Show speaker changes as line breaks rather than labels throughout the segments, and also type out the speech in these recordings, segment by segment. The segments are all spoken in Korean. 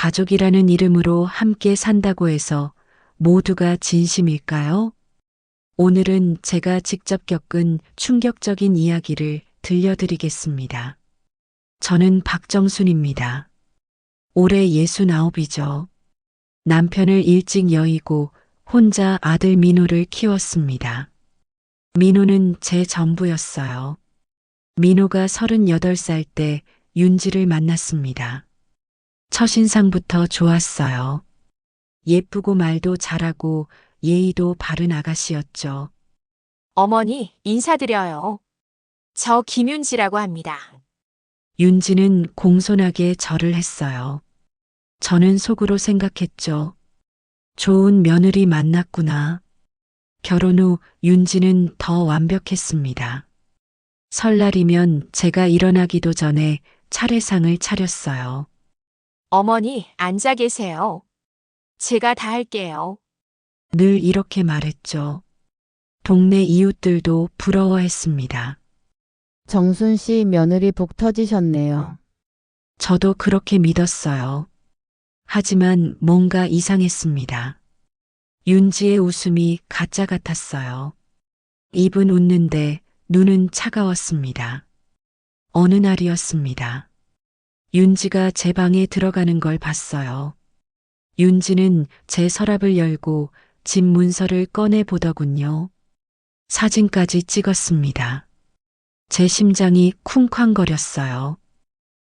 가족이라는 이름으로 함께 산다고 해서 모두가 진심일까요? 오늘은 제가 직접 겪은 충격적인 이야기를 들려드리겠습니다. 저는 박정순입니다. 올해 69이죠. 남편을 일찍 여의고 혼자 아들 민호를 키웠습니다. 민호는 제 전부였어요. 민호가 38살 때 윤지를 만났습니다. 첫인상부터 좋았어요. 예쁘고 말도 잘하고 예의도 바른 아가씨였죠.
어머니, 인사드려요. 저 김윤지라고 합니다.
윤지는 공손하게 절을 했어요. 저는 속으로 생각했죠. 좋은 며느리 만났구나. 결혼 후 윤지는 더 완벽했습니다. 설날이면 제가 일어나기도 전에 차례상을 차렸어요.
어머니, 앉아 계세요. 제가 다 할게요.
늘 이렇게 말했죠. 동네 이웃들도 부러워했습니다.
정순 씨 며느리 복 터지셨네요.
저도 그렇게 믿었어요. 하지만 뭔가 이상했습니다. 윤지의 웃음이 가짜 같았어요. 입은 웃는데 눈은 차가웠습니다. 어느 날이었습니다. 윤지가 제 방에 들어가는 걸 봤어요. 윤지는 제 서랍을 열고 집 문서를 꺼내 보더군요. 사진까지 찍었습니다. 제 심장이 쿵쾅거렸어요.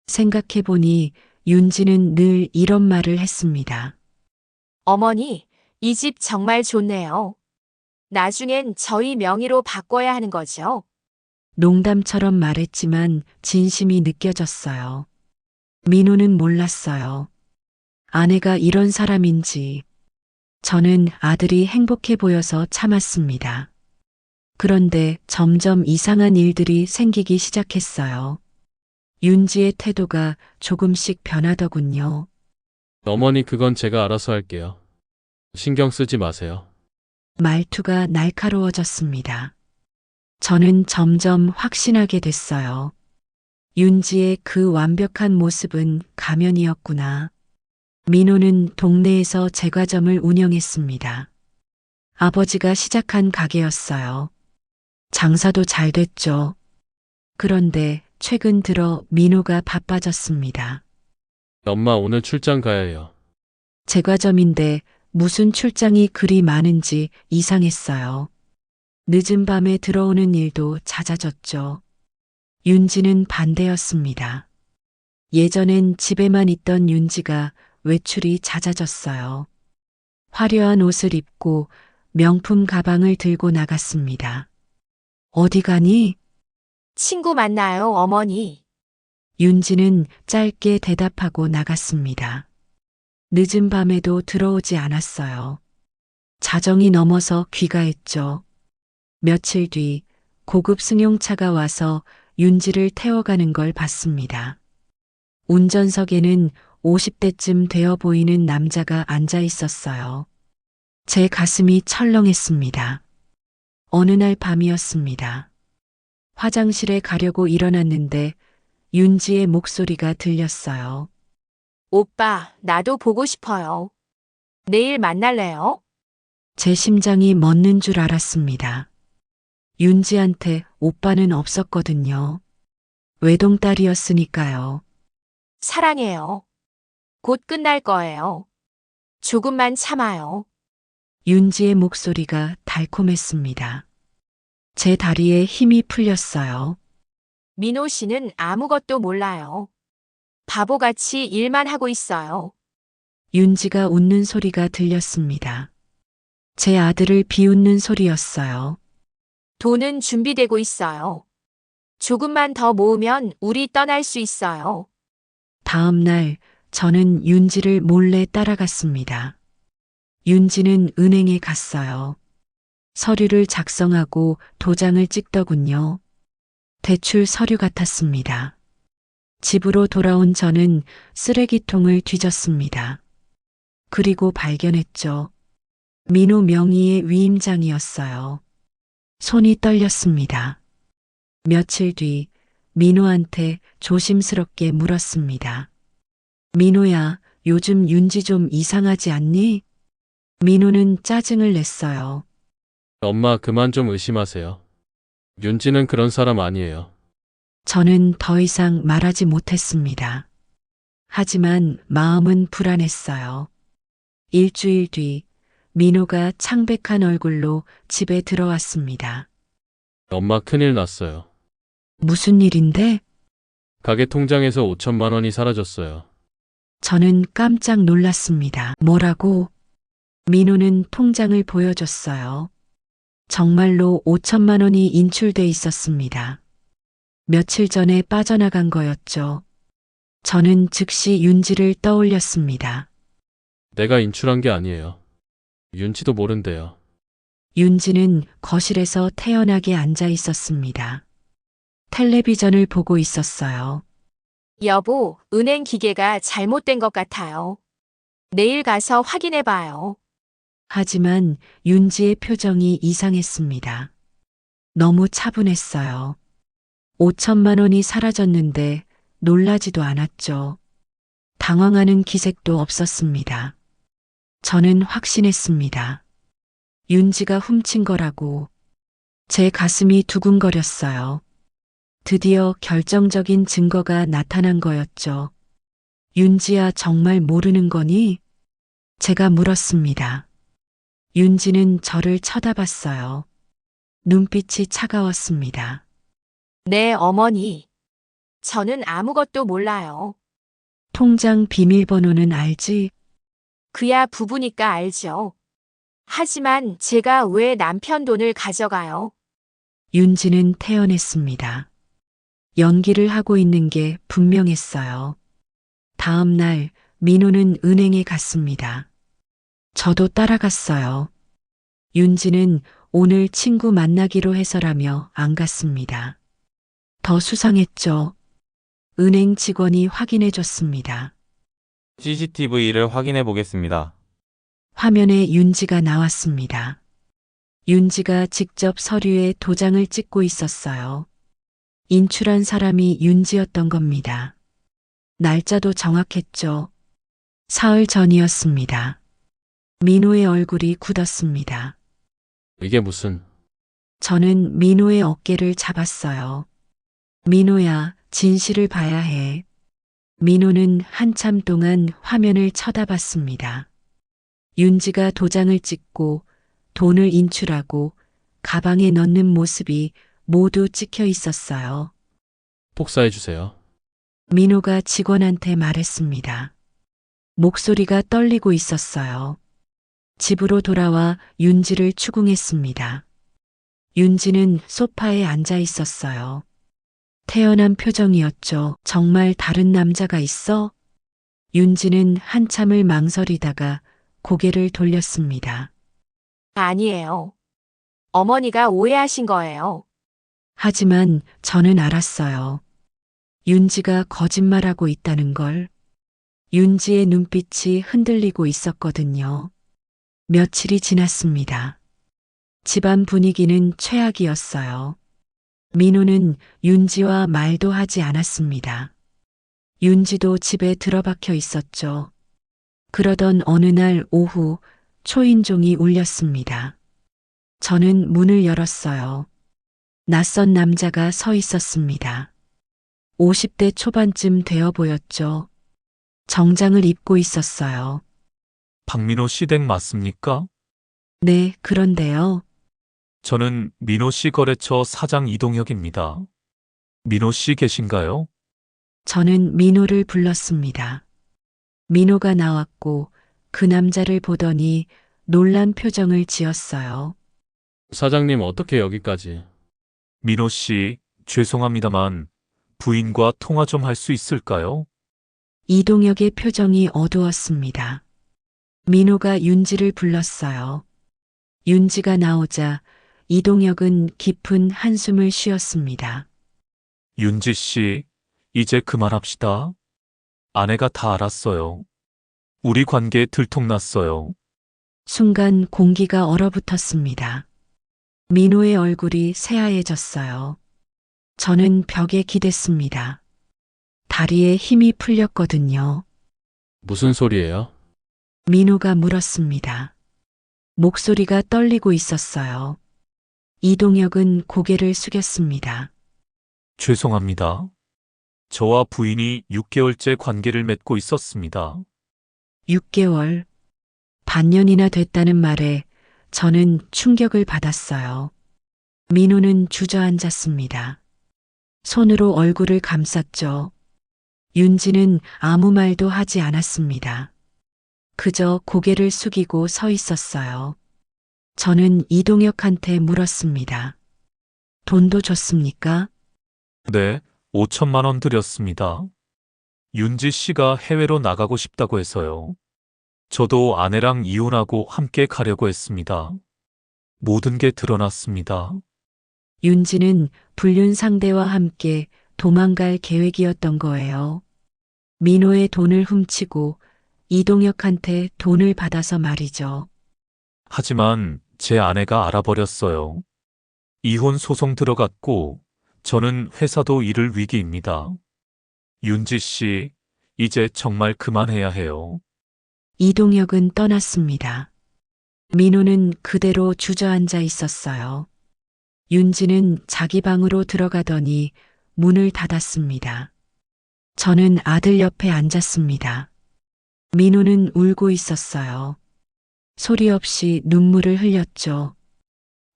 생각해보니 윤지는 늘 이런 말을 했습니다.
어머니, 이 집 정말 좋네요. 나중엔 저희 명의로 바꿔야 하는 거죠?
농담처럼 말했지만 진심이 느껴졌어요. 민호는 몰랐어요. 아내가 이런 사람인지. 저는 아들이 행복해 보여서 참았습니다. 그런데 점점 이상한 일들이 생기기 시작했어요. 윤지의 태도가 조금씩 변하더군요.
어머니 그건 제가 알아서 할게요. 신경 쓰지 마세요.
말투가 날카로워졌습니다. 저는 점점 확신하게 됐어요. 윤지의 그 완벽한 모습은 가면이었구나. 민호는 동네에서 제과점을 운영했습니다. 아버지가 시작한 가게였어요. 장사도 잘 됐죠. 그런데 최근 들어 민호가 바빠졌습니다.
엄마 오늘 출장 가야 해요.
제과점인데 무슨 출장이 그리 많은지 이상했어요. 늦은 밤에 들어오는 일도 잦아졌죠. 윤지는 반대였습니다. 예전엔 집에만 있던 윤지가 외출이 잦아졌어요. 화려한 옷을 입고 명품 가방을 들고 나갔습니다. 어디 가니?
친구 만나요, 어머니.
윤지는 짧게 대답하고 나갔습니다. 늦은 밤에도 들어오지 않았어요. 자정이 넘어서 귀가했죠. 며칠 뒤 고급 승용차가 와서 윤지를 태워가는 걸 봤습니다. 운전석에는 50대쯤 되어 보이는 남자가 앉아 있었어요. 제 가슴이 철렁했습니다. 어느 날 밤이었습니다. 화장실에 가려고 일어났는데 윤지의 목소리가 들렸어요.
오빠, 나도 보고 싶어요. 내일 만날래요?
제 심장이 멎는 줄 알았습니다. 윤지한테 오빠는 없었거든요. 외동딸이었으니까요.
사랑해요. 곧 끝날 거예요. 조금만 참아요.
윤지의 목소리가 달콤했습니다. 제 다리에 힘이 풀렸어요.
민호 씨는 아무것도 몰라요. 바보같이 일만 하고 있어요.
윤지가 웃는 소리가 들렸습니다. 제 아들을 비웃는 소리였어요.
돈은 준비되고 있어요. 조금만 더 모으면 우리 떠날 수 있어요.
다음 날 저는 윤지를 몰래 따라갔습니다. 윤지는 은행에 갔어요. 서류를 작성하고 도장을 찍더군요. 대출 서류 같았습니다. 집으로 돌아온 저는 쓰레기통을 뒤졌습니다. 그리고 발견했죠. 민호 명의의 위임장이었어요. 손이 떨렸습니다. 며칠 뒤 민호한테 조심스럽게 물었습니다. 민호야, 요즘 윤지 좀 이상하지 않니? 민호는 짜증을 냈어요.
엄마 그만 좀 의심하세요. 윤지는 그런 사람 아니에요.
저는 더 이상 말하지 못했습니다. 하지만 마음은 불안했어요. 일주일 뒤 민호가 창백한 얼굴로 집에 들어왔습니다.
엄마 큰일 났어요.
무슨 일인데?
가게 통장에서 5천만 원이 사라졌어요.
저는 깜짝 놀랐습니다. 뭐라고? 민호는 통장을 보여줬어요. 정말로 5천만 원이 인출돼 있었습니다. 며칠 전에 빠져나간 거였죠. 저는 즉시 윤지를 떠올렸습니다.
내가 인출한 게 아니에요. 윤지도 모른대요.
윤지는 거실에서 태연하게 앉아 있었습니다. 텔레비전을 보고 있었어요.
여보, 은행 기계가 잘못된 것 같아요. 내일 가서 확인해 봐요.
하지만 윤지의 표정이 이상했습니다. 너무 차분했어요. 5천만 원이 사라졌는데 놀라지도 않았죠. 당황하는 기색도 없었습니다. 저는 확신했습니다. 윤지가 훔친 거라고. 제 가슴이 두근거렸어요. 드디어 결정적인 증거가 나타난 거였죠. 윤지야, 정말 모르는 거니? 제가 물었습니다. 윤지는 저를 쳐다봤어요. 눈빛이 차가웠습니다.
네, 어머니. 저는 아무것도 몰라요.
통장 비밀번호는 알지?
그야 부부니까 알죠. 하지만 제가 왜 남편 돈을 가져가요?
윤지는 태연했습니다. 연기를 하고 있는 게 분명했어요. 다음 날 민호는 은행에 갔습니다. 저도 따라갔어요. 윤지는 오늘 친구 만나기로 해서라며 안 갔습니다. 더 수상했죠. 은행 직원이 확인해 줬습니다.
CCTV를 확인해 보겠습니다.
화면에 윤지가 나왔습니다. 윤지가 직접 서류에 도장을 찍고 있었어요. 인출한 사람이 윤지였던 겁니다. 날짜도 정확했죠. 사흘 전이었습니다. 민호의 얼굴이 굳었습니다.
이게 무슨...
저는 민호의 어깨를 잡았어요. 민호야, 진실을 봐야 해. 민호는 한참 동안 화면을 쳐다봤습니다. 윤지가 도장을 찍고 돈을 인출하고 가방에 넣는 모습이 모두 찍혀 있었어요.
복사해 주세요.
민호가 직원한테 말했습니다. 목소리가 떨리고 있었어요. 집으로 돌아와 윤지를 추궁했습니다. 윤지는 소파에 앉아 있었어요. 태연한 표정이었죠. 정말 다른 남자가 있어? 윤지는 한참을 망설이다가 고개를 돌렸습니다.
아니에요. 어머니가 오해하신 거예요.
하지만 저는 알았어요. 윤지가 거짓말하고 있다는 걸. 윤지의 눈빛이 흔들리고 있었거든요. 며칠이 지났습니다. 집안 분위기는 최악이었어요. 민호는 윤지와 말도 하지 않았습니다. 윤지도 집에 들어박혀 있었죠. 그러던 어느 날 오후 초인종이 울렸습니다. 저는 문을 열었어요. 낯선 남자가 서 있었습니다. 50대 초반쯤 되어 보였죠. 정장을 입고 있었어요.
박민호 씨 댁 맞습니까?
네, 그런데요.
저는 민호 씨 거래처 사장 이동혁입니다. 민호 씨 계신가요?
저는 민호를 불렀습니다. 민호가 나왔고 그 남자를 보더니 놀란 표정을 지었어요.
사장님 어떻게 여기까지...
민호 씨, 죄송합니다만 부인과 통화 좀 할 수 있을까요?
이동혁의 표정이 어두웠습니다. 민호가 윤지를 불렀어요. 윤지가 나오자 이동혁은 깊은 한숨을 쉬었습니다.
윤지 씨, 이제 그만합시다. 아내가 다 알았어요. 우리 관계 들통났어요.
순간 공기가 얼어붙었습니다. 민호의 얼굴이 새하얘졌어요. 저는 벽에 기댔습니다. 다리에 힘이 풀렸거든요.
무슨 소리예요?
민호가 물었습니다. 목소리가 떨리고 있었어요. 이동혁은 고개를 숙였습니다.
죄송합니다. 저와 부인이 6개월째 관계를 맺고 있었습니다.
6개월, 반년이나 됐다는 말에 저는 충격을 받았어요. 민호는 주저앉았습니다. 손으로 얼굴을 감쌌죠. 윤지는 아무 말도 하지 않았습니다. 그저 고개를 숙이고 서 있었어요. 저는 이동혁한테 물었습니다. 돈도 줬습니까?
네, 5천만 원 드렸습니다. 윤지 씨가 해외로 나가고 싶다고 해서요. 저도 아내랑 이혼하고 함께 가려고 했습니다. 모든 게 드러났습니다.
윤지는 불륜 상대와 함께 도망갈 계획이었던 거예요. 민호의 돈을 훔치고 이동혁한테 돈을 받아서 말이죠.
하지만 제 아내가 알아버렸어요. 이혼 소송 들어갔고 저는 회사도 잃을 위기입니다. 윤지 씨, 이제 정말 그만해야 해요.
이동혁은 떠났습니다. 민호는 그대로 주저앉아 있었어요. 윤지는 자기 방으로 들어가더니 문을 닫았습니다. 저는 아들 옆에 앉았습니다. 민호는 울고 있었어요. 소리 없이 눈물을 흘렸죠.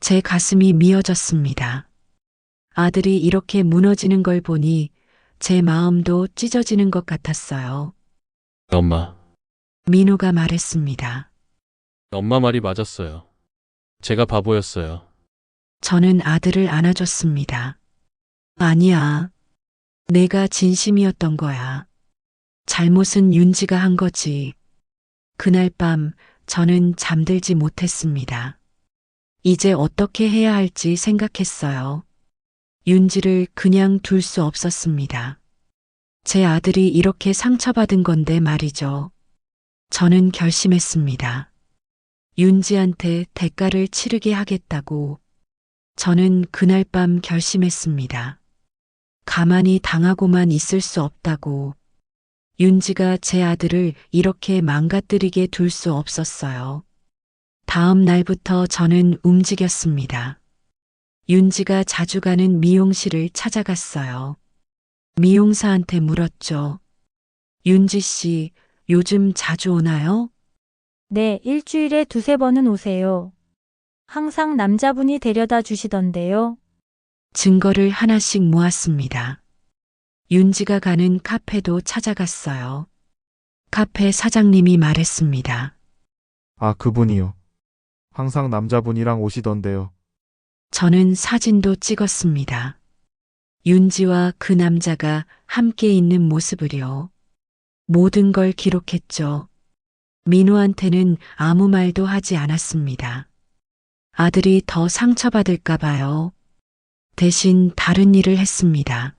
제 가슴이 미어졌습니다. 아들이 이렇게 무너지는 걸 보니 제 마음도 찢어지는 것 같았어요.
엄마.
민호가 말했습니다.
엄마 말이 맞았어요. 제가 바보였어요.
저는 아들을 안아줬습니다. 아니야. 내가 진심이었던 거야. 잘못은 윤지가 한 거지. 그날 밤 저는 잠들지 못했습니다. 이제 어떻게 해야 할지 생각했어요. 윤지를 그냥 둘 수 없었습니다. 제 아들이 이렇게 상처받은 건데 말이죠. 저는 결심했습니다. 윤지한테 대가를 치르게 하겠다고. 저는 그날 밤 결심했습니다. 가만히 당하고만 있을 수 없다고. 윤지가 제 아들을 이렇게 망가뜨리게 둘 수 없었어요. 다음 날부터 저는 움직였습니다. 윤지가 자주 가는 미용실을 찾아갔어요. 미용사한테 물었죠. 윤지 씨, 요즘 자주 오나요?
네, 일주일에 두세 번은 오세요. 항상 남자분이 데려다 주시던데요.
증거를 하나씩 모았습니다. 윤지가 가는 카페도 찾아갔어요. 카페 사장님이 말했습니다.
아, 그분이요. 항상 남자분이랑 오시던데요.
저는 사진도 찍었습니다. 윤지와 그 남자가 함께 있는 모습을요. 모든 걸 기록했죠. 민호한테는 아무 말도 하지 않았습니다. 아들이 더 상처받을까 봐요. 대신 다른 일을 했습니다.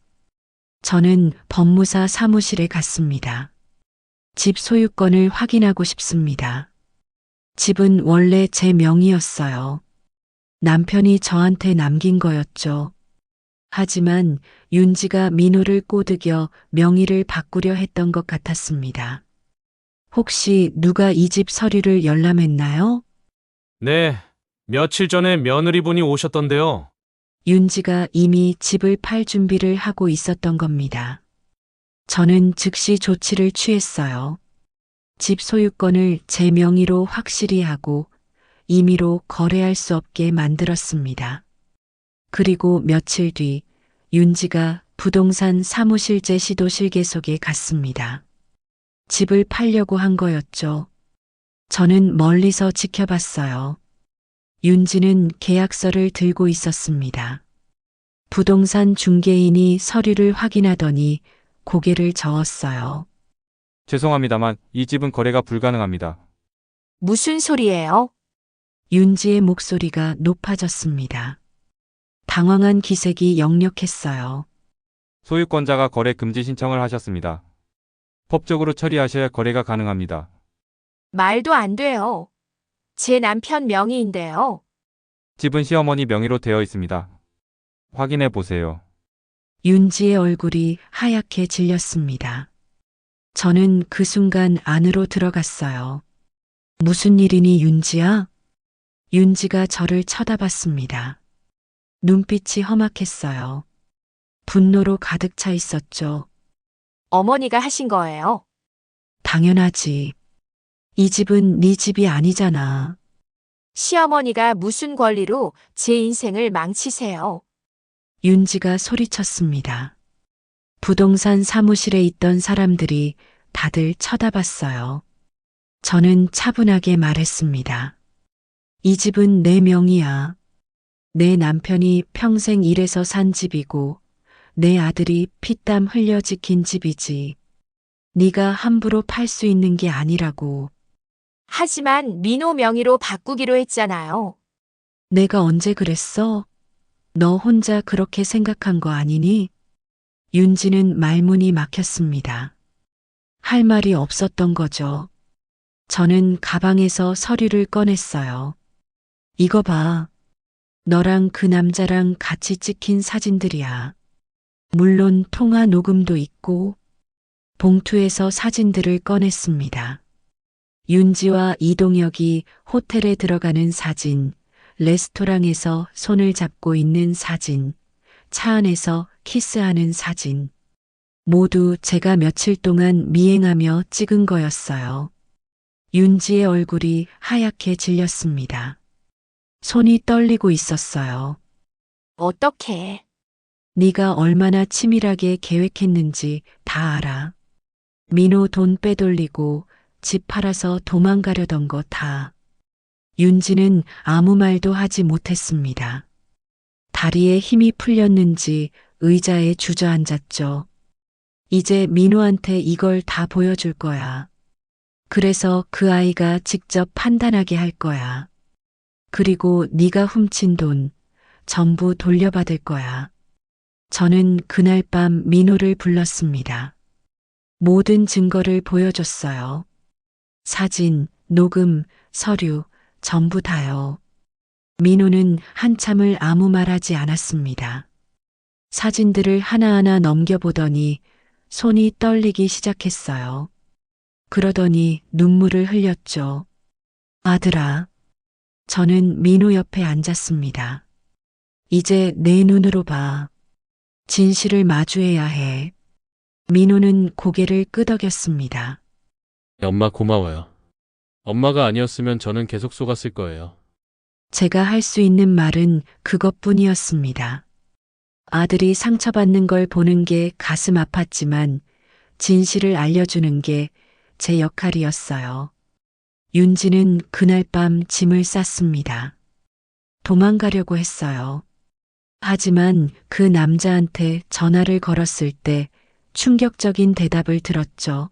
저는 법무사 사무실에 갔습니다. 집 소유권을 확인하고 싶습니다. 집은 원래 제 명의였어요. 남편이 저한테 남긴 거였죠. 하지만 윤지가 민호를 꼬드겨 명의를 바꾸려 했던 것 같았습니다. 혹시 누가 이 집 서류를 열람했나요?
네, 며칠 전에 며느리분이 오셨던데요.
윤지가 이미 집을 팔 준비를 하고 있었던 겁니다. 저는 즉시 조치를 취했어요. 집 소유권을 제 명의로 확실히 하고 임의로 거래할 수 없게 만들었습니다. 그리고 며칠 뒤 윤지가 부동산 사무실제 시도 실계속에 갔습니다. 집을 팔려고 한 거였죠. 저는 멀리서 지켜봤어요. 윤지는 계약서를 들고 있었습니다. 부동산 중개인이 서류를 확인하더니 고개를 저었어요.
죄송합니다만 이 집은 거래가 불가능합니다.
무슨 소리예요?
윤지의 목소리가 높아졌습니다. 당황한 기색이 역력했어요.
소유권자가 거래 금지 신청을 하셨습니다. 법적으로 처리하셔야 거래가 가능합니다.
말도 안 돼요. 제 남편 명의인데요.
집은 시어머니 명의로 되어 있습니다. 확인해 보세요.
윤지의 얼굴이 하얗게 질렸습니다. 저는 그 순간 안으로 들어갔어요. 무슨 일이니, 윤지야? 윤지가 저를 쳐다봤습니다. 눈빛이 험악했어요. 분노로 가득 차 있었죠.
어머니가 하신 거예요.
당연하지. 이 집은 네 집이 아니잖아.
시어머니가 무슨 권리로 제 인생을 망치세요.
윤지가 소리쳤습니다. 부동산 사무실에 있던 사람들이 다들 쳐다봤어요. 저는 차분하게 말했습니다. 이 집은 내 명의야. 내 남편이 평생 일해서 산 집이고 내 아들이 피땀 흘려 지킨 집이지. 네가 함부로 팔 수 있는 게 아니라고.
하지만 민호 명의로 바꾸기로 했잖아요.
내가 언제 그랬어? 너 혼자 그렇게 생각한 거 아니니? 윤지는 말문이 막혔습니다. 할 말이 없었던 거죠. 저는 가방에서 서류를 꺼냈어요. 이거 봐. 너랑 그 남자랑 같이 찍힌 사진들이야. 물론 통화 녹음도 있고. 봉투에서 사진들을 꺼냈습니다. 윤지와 이동혁이 호텔에 들어가는 사진, 레스토랑에서 손을 잡고 있는 사진, 차 안에서 키스하는 사진. 모두 제가 며칠 동안 미행하며 찍은 거였어요. 윤지의 얼굴이 하얗게 질렸습니다. 손이 떨리고 있었어요.
어떻게?
네가 얼마나 치밀하게 계획했는지 다 알아. 민호 돈 빼돌리고 집 팔아서 도망가려던 거 다. 윤지는 아무 말도 하지 못했습니다. 다리에 힘이 풀렸는지 의자에 주저앉았죠. 이제 민호한테 이걸 다 보여줄 거야. 그래서 그 아이가 직접 판단하게 할 거야. 그리고 네가 훔친 돈 전부 돌려받을 거야. 저는 그날 밤 민호를 불렀습니다. 모든 증거를 보여줬어요. 사진, 녹음, 서류, 전부 다요. 민호는 한참을 아무 말하지 않았습니다. 사진들을 하나하나 넘겨보더니 손이 떨리기 시작했어요. 그러더니 눈물을 흘렸죠. 아들아. 저는 민호 옆에 앉았습니다. 이제 내 눈으로 봐. 진실을 마주해야 해. 민호는 고개를 끄덕였습니다.
엄마 고마워요. 엄마가 아니었으면 저는 계속 속았을 거예요.
제가 할 수 있는 말은 그것뿐이었습니다. 아들이 상처받는 걸 보는 게 가슴 아팠지만 진실을 알려주는 게 제 역할이었어요. 윤지는 그날 밤 짐을 쌌습니다. 도망가려고 했어요. 하지만 그 남자한테 전화를 걸었을 때 충격적인 대답을 들었죠.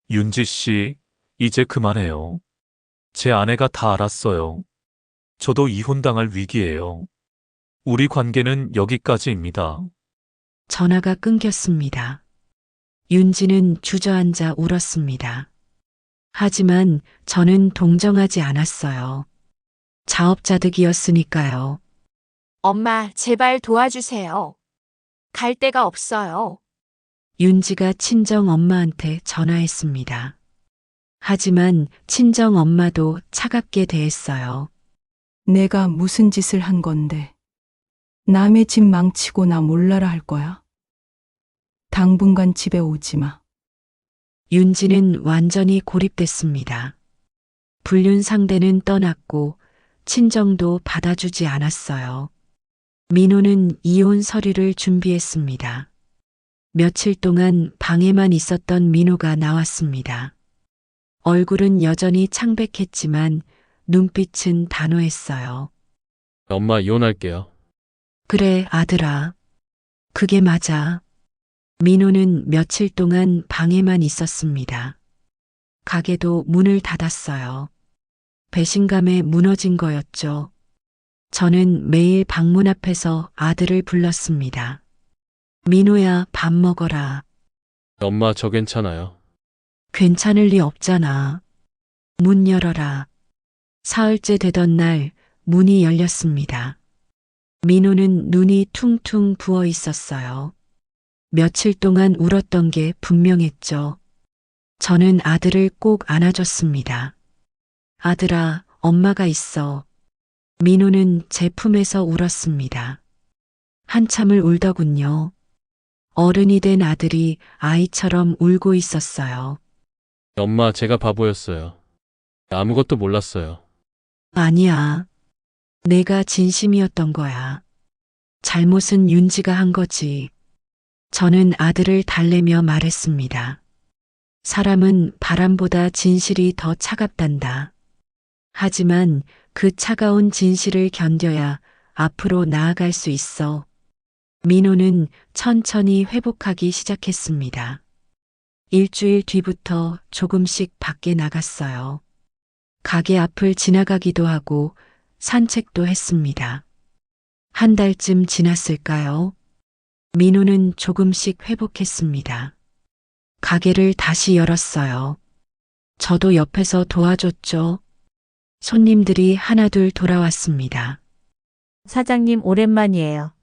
윤지 씨, 이제 그만해요. 제 아내가 다 알았어요. 저도 이혼당할 위기예요. 우리 관계는 여기까지입니다.
전화가 끊겼습니다. 윤지는 주저앉아 울었습니다. 하지만 저는 동정하지 않았어요. 자업자득이었으니까요.
엄마, 제발 도와주세요. 갈 데가 없어요.
윤지가 친정 엄마한테 전화했습니다. 하지만 친정 엄마도 차갑게 대했어요.
내가 무슨 짓을 한 건데. 남의 집 망치고 나 몰라라 할 거야. 당분간 집에 오지 마.
윤지는 완전히 고립됐습니다. 불륜 상대는 떠났고 친정도 받아주지 않았어요. 민호는 이혼 서류를 준비했습니다. 며칠 동안 방에만 있었던 민호가 나왔습니다. 얼굴은 여전히 창백했지만 눈빛은 단호했어요.
엄마 이혼할게요.
그래, 아들아. 그게 맞아. 민호는 며칠 동안 방에만 있었습니다. 가게도 문을 닫았어요. 배신감에 무너진 거였죠. 저는 매일 방문 앞에서 아들을 불렀습니다. 민호야, 밥 먹어라.
엄마 저 괜찮아요.
괜찮을 리 없잖아. 문 열어라. 사흘째 되던 날 문이 열렸습니다. 민호는 눈이 퉁퉁 부어 있었어요. 며칠 동안 울었던 게 분명했죠. 저는 아들을 꼭 안아줬습니다. 아들아, 엄마가 있어. 민호는 제 품에서 울었습니다. 한참을 울더군요. 어른이 된 아들이 아이처럼 울고 있었어요.
엄마, 제가 바보였어요. 아무것도 몰랐어요.
아니야. 내가 진심이었던 거야. 잘못은 윤지가 한 거지. 저는 아들을 달래며 말했습니다. 사람은 바람보다 진실이 더 차갑단다. 하지만 그 차가운 진실을 견뎌야 앞으로 나아갈 수 있어. 민호는 천천히 회복하기 시작했습니다. 일주일 뒤부터 조금씩 밖에 나갔어요. 가게 앞을 지나가기도 하고 산책도 했습니다. 한 달쯤 지났을까요? 민호는 조금씩 회복했습니다. 가게를 다시 열었어요. 저도 옆에서 도와줬죠. 손님들이 하나둘 돌아왔습니다.
사장님 오랜만이에요.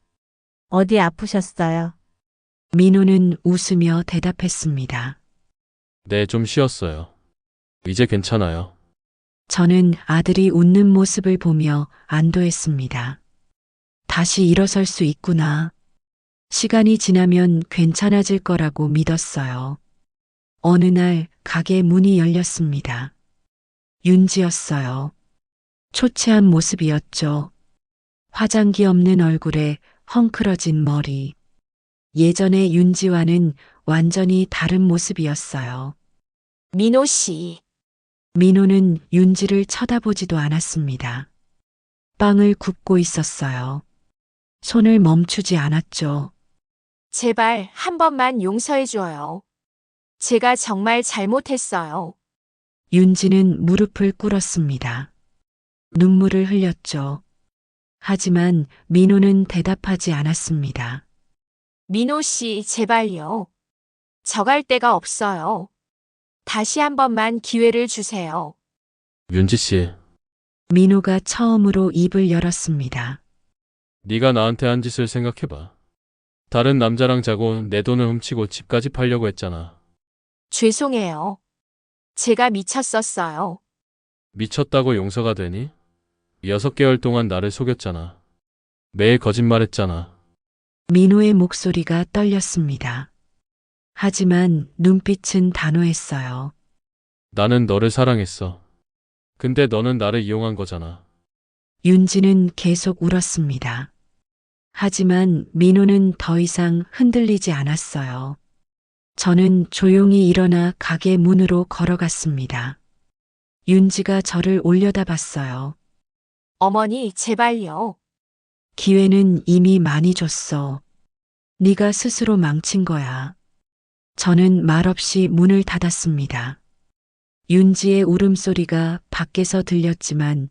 어디 아프셨어요?
민호는 웃으며 대답했습니다.
네, 좀 쉬었어요. 이제 괜찮아요.
저는 아들이 웃는 모습을 보며 안도했습니다. 다시 일어설 수 있구나. 시간이 지나면 괜찮아질 거라고 믿었어요. 어느 날 가게 문이 열렸습니다. 윤지였어요. 초췌한 모습이었죠. 화장기 없는 얼굴에 헝클어진 머리. 예전의 윤지와는 완전히 다른 모습이었어요.
민호 씨,
민호는 윤지를 쳐다보지도 않았습니다. 빵을 굽고 있었어요. 손을 멈추지 않았죠.
제발 한 번만 용서해 줘요. 제가 정말 잘못했어요.
윤지는 무릎을 꿇었습니다. 눈물을 흘렸죠. 하지만 민호는 대답하지 않았습니다.
민호 씨, 제발요. 저 갈 데가 없어요. 다시 한 번만 기회를 주세요.
윤지 씨,
민호가 처음으로 입을 열었습니다.
네가 나한테 한 짓을 생각해봐. 다른 남자랑 자고 내 돈을 훔치고 집까지 팔려고 했잖아.
죄송해요. 제가 미쳤었어요.
미쳤다고 용서가 되니? 6개월 동안 나를 속였잖아. 매일 거짓말했잖아.
민호의 목소리가 떨렸습니다. 하지만 눈빛은 단호했어요.
나는 너를 사랑했어. 근데 너는 나를 이용한 거잖아.
윤지는 계속 울었습니다. 하지만 민호는 더 이상 흔들리지 않았어요. 저는 조용히 일어나 가게 문으로 걸어갔습니다. 윤지가 저를 올려다봤어요.
어머니, 제발요.
기회는 이미 많이 줬어. 네가 스스로 망친 거야. 저는 말없이 문을 닫았습니다. 윤지의 울음소리가 밖에서 들렸지만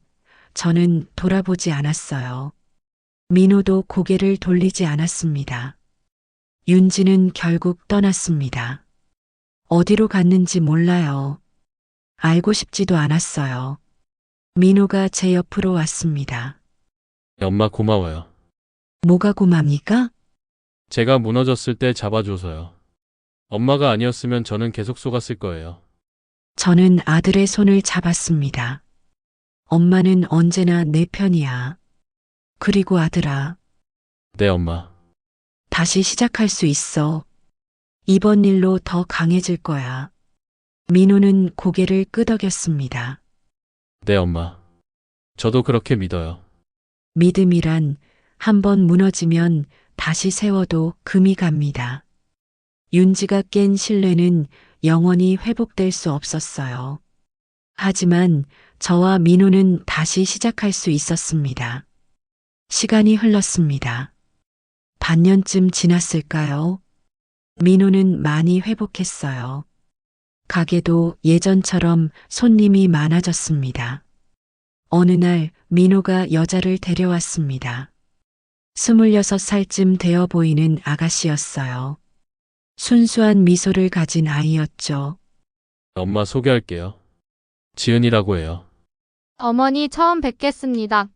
저는 돌아보지 않았어요. 민호도 고개를 돌리지 않았습니다. 윤지는 결국 떠났습니다. 어디로 갔는지 몰라요. 알고 싶지도 않았어요. 민호가 제 옆으로 왔습니다.
엄마 고마워요.
뭐가 고맙니까?
제가 무너졌을 때 잡아줘서요. 엄마가 아니었으면 저는 계속 속았을 거예요.
저는 아들의 손을 잡았습니다. 엄마는 언제나 내 편이야. 그리고 아들아,
네, 엄마.
다시 시작할 수 있어. 이번 일로 더 강해질 거야. 민호는 고개를 끄덕였습니다.
네, 엄마. 저도 그렇게 믿어요.
믿음이란 한 번 무너지면 다시 세워도 금이 갑니다. 윤지가 깬 신뢰는 영원히 회복될 수 없었어요. 하지만 저와 민호는 다시 시작할 수 있었습니다. 시간이 흘렀습니다. 반년쯤 지났을까요? 민호는 많이 회복했어요. 가게도 예전처럼 손님이 많아졌습니다. 어느 날 민호가 여자를 데려왔습니다. 26살쯤 되어 보이는 아가씨였어요. 순수한 미소를 가진 아이였죠.
엄마 소개할게요. 지은이라고 해요.
어머니 처음 뵙겠습니다.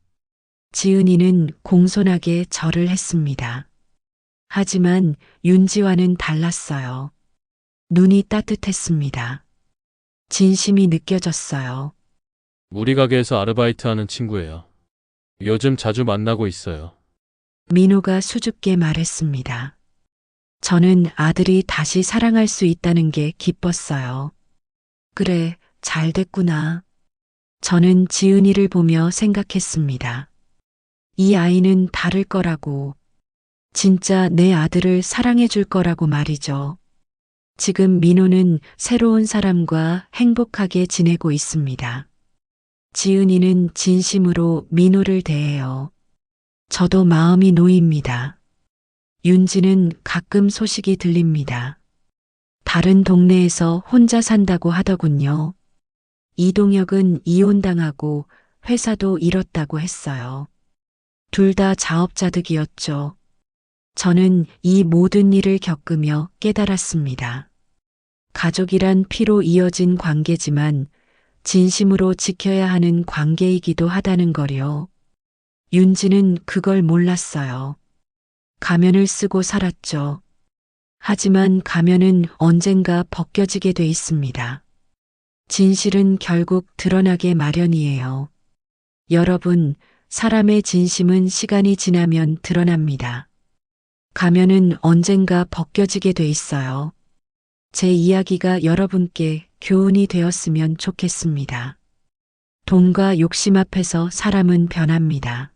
지은이는 공손하게 절을 했습니다. 하지만 윤지와는 달랐어요. 눈이 따뜻했습니다. 진심이 느껴졌어요.
우리 가게에서 아르바이트하는 친구예요. 요즘 자주 만나고 있어요.
민호가 수줍게 말했습니다. 저는 아들이 다시 사랑할 수 있다는 게 기뻤어요. 그래, 잘 됐구나. 저는 지은이를 보며 생각했습니다. 이 아이는 다를 거라고. 진짜 내 아들을 사랑해 줄 거라고 말이죠. 지금 민호는 새로운 사람과 행복하게 지내고 있습니다. 지은이는 진심으로 민호를 대해요. 저도 마음이 놓입니다. 윤지는 가끔 소식이 들립니다. 다른 동네에서 혼자 산다고 하더군요. 이동혁은 이혼당하고 회사도 잃었다고 했어요. 둘 다 자업자득이었죠. 저는 이 모든 일을 겪으며 깨달았습니다. 가족이란 피로 이어진 관계지만 진심으로 지켜야 하는 관계이기도 하다는 거요. 윤지는 그걸 몰랐어요. 가면을 쓰고 살았죠. 하지만 가면은 언젠가 벗겨지게 돼 있습니다. 진실은 결국 드러나게 마련이에요. 여러분, 사람의 진심은 시간이 지나면 드러납니다. 가면은 언젠가 벗겨지게 돼 있어요. 제 이야기가 여러분께 교훈이 되었으면 좋겠습니다. 돈과 욕심 앞에서 사람은 변합니다.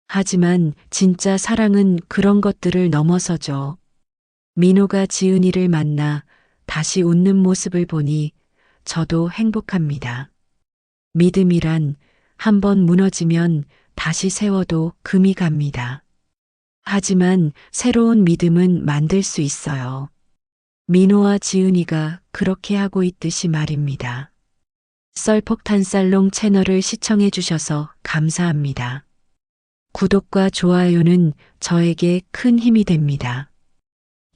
하지만 진짜 사랑은 그런 것들을 넘어서죠. 민호가 지은이를 만나 다시 웃는 모습을 보니 저도 행복합니다. 믿음이란 한번 무너지면 다시 세워도 금이 갑니다. 하지만 새로운 믿음은 만들 수 있어요. 민호와 지은이가 그렇게 하고 있듯이 말입니다. 썰폭탄 살롱 채널을 시청해 주셔서 감사합니다. 구독과 좋아요는 저에게 큰 힘이 됩니다.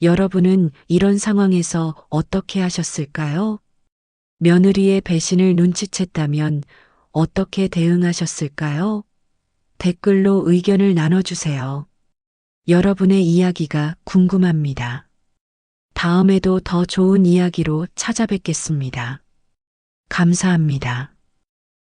여러분은 이런 상황에서 어떻게 하셨을까요? 며느리의 배신을 눈치챘다면 어떻게 대응하셨을까요? 댓글로 의견을 나눠주세요. 여러분의 이야기가 궁금합니다. 다음에도 더 좋은 이야기로 찾아뵙겠습니다. 감사합니다.